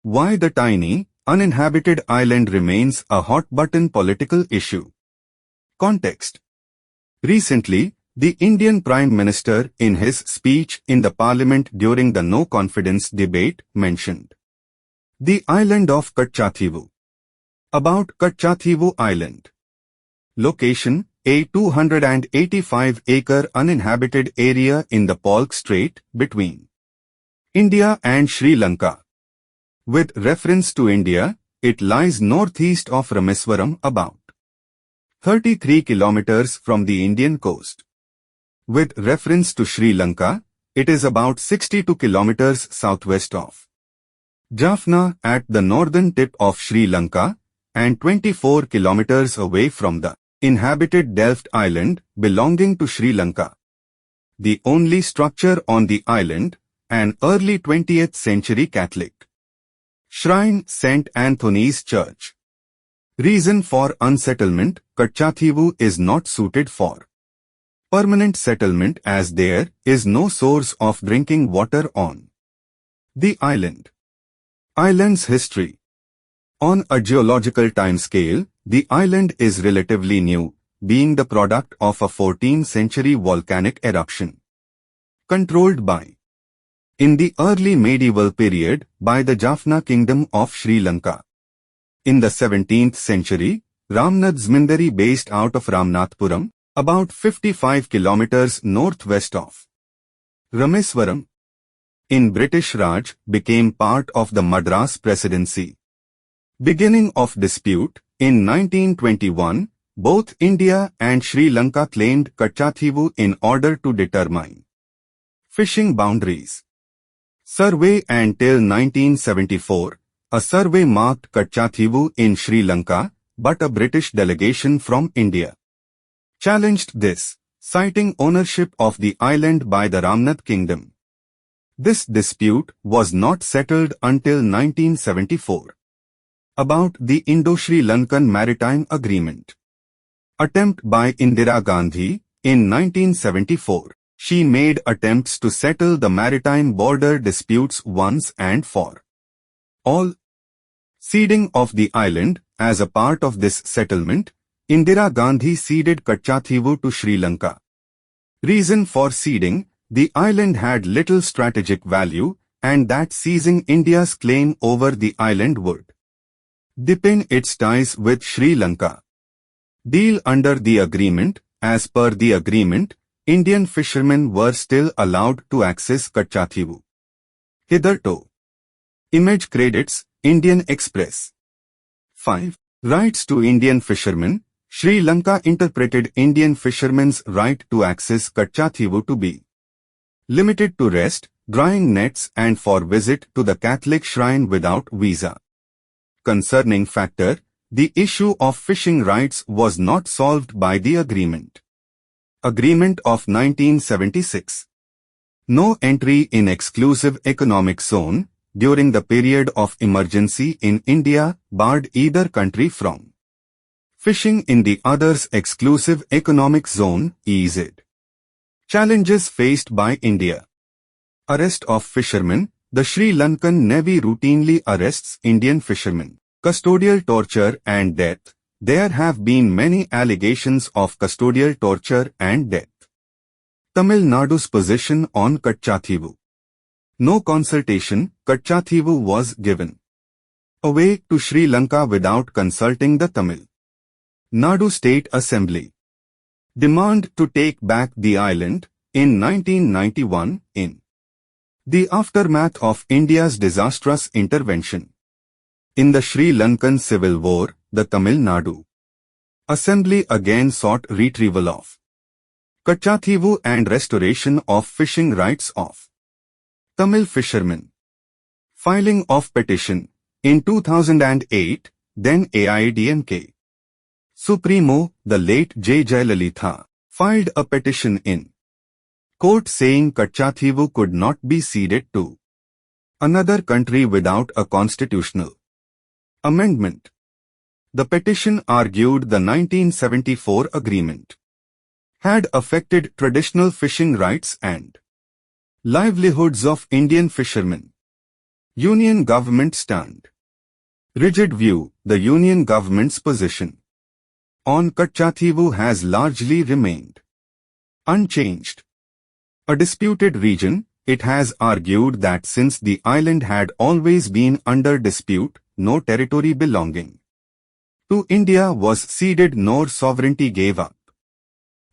Why the tiny, uninhabited island remains a hot-button political issue. Context. Recently, the Indian Prime Minister, in his speech in the Parliament during the No Confidence debate, mentioned the island of Kachchateevu. About Kachchateevu Island. Location: a 285-acre uninhabited area in the Palk Strait, between India and Sri Lanka. With reference to India, it lies northeast of Rameswaram, about 33 kilometers from the Indian coast. With reference to Sri Lanka, it is about 62 kilometers southwest of Jaffna at the northern tip of Sri Lanka and 24 kilometers away from the inhabited Delft Island belonging to Sri Lanka. The only structure on the island, an early 20th century Catholic shrine, St. Anthony's Church. Reason for unsettlement: Kachchateevu is not suited for permanent settlement as there is no source of drinking water on the island. Island's history. On a geological timescale, the island is relatively new, being the product of a 14th century volcanic eruption controlled by, in the early medieval period, by the Jaffna Kingdom of Sri Lanka. In the 17th century, Ramnath Zmindari, based out of Ramnathpuram, about 55 kilometers northwest of Rameswaram, in British Raj, became part of the Madras Presidency. Beginning of dispute: in 1921, both India and Sri Lanka claimed Kachchateevu in order to determine fishing boundaries. Survey. Until 1974, a survey marked Kachchateevu in Sri Lanka, but a British delegation from India challenged this, citing ownership of the island by the Ramnath Kingdom. This dispute was not settled until 1974. About the Indo-Sri Lankan Maritime Agreement. Attempt by Indira Gandhi. In 1974, she made attempts to settle the maritime border disputes once and for all. Ceding of the island. As a part of this settlement, Indira Gandhi ceded Kachchateevu to Sri Lanka. Reason for ceding: the island had little strategic value, and that seizing India's claim over the island would deepen its ties with Sri Lanka. Deal under the agreement. As per the agreement, Indian fishermen were still allowed to access Kachchateevu. Hitherto. Image credits: Indian Express. 5. Rights to Indian fishermen. Sri Lanka interpreted Indian fishermen's right to access Kachchateevu to be limited to rest, drying nets and for visit to the Catholic shrine without visa. Concerning factor: the issue of fishing rights was not solved by the agreement. Agreement of 1976. No entry in exclusive economic zone. During the period of emergency in India, barred either country from fishing in the other's exclusive economic zone, EEZ. Challenges faced by India. Arrest of fishermen. The Sri Lankan Navy routinely arrests Indian fishermen. Custodial torture and death. There have been many allegations of custodial torture and death. Tamil Nadu's position on Kachchateevu. No consultation. Kachchateevu was given away to Sri Lanka without consulting the Tamil Nadu State Assembly. Demand to take back the island. In 1991, in the aftermath of India's disastrous intervention in the Sri Lankan Civil War, the Tamil Nadu Assembly again sought retrieval of Kachchateevu and restoration of fishing rights of Tamil fishermen. Filing of petition. In 2008, then AIADMK Supremo, the late J. Jayalalitha, filed a petition in court saying Kachchateevu could not be ceded to another country without a constitutional amendment. The petition argued the 1974 agreement had affected traditional fishing rights and livelihoods of Indian fishermen. Union government stand. Rigid view. The Union government's position on Kachchateevu has largely remained unchanged. A disputed region, it has argued that since the island had always been under dispute, no territory belonging to India was ceded nor sovereignty gave up.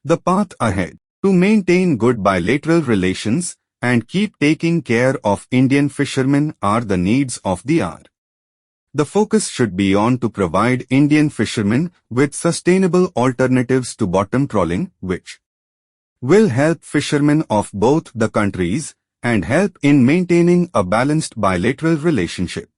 The path ahead to maintain good bilateral relations and keep taking care of Indian fishermen are the needs of the hour. The focus should be on to provide Indian fishermen with sustainable alternatives to bottom trawling, which will help fishermen of both the countries and help in maintaining a balanced bilateral relationship.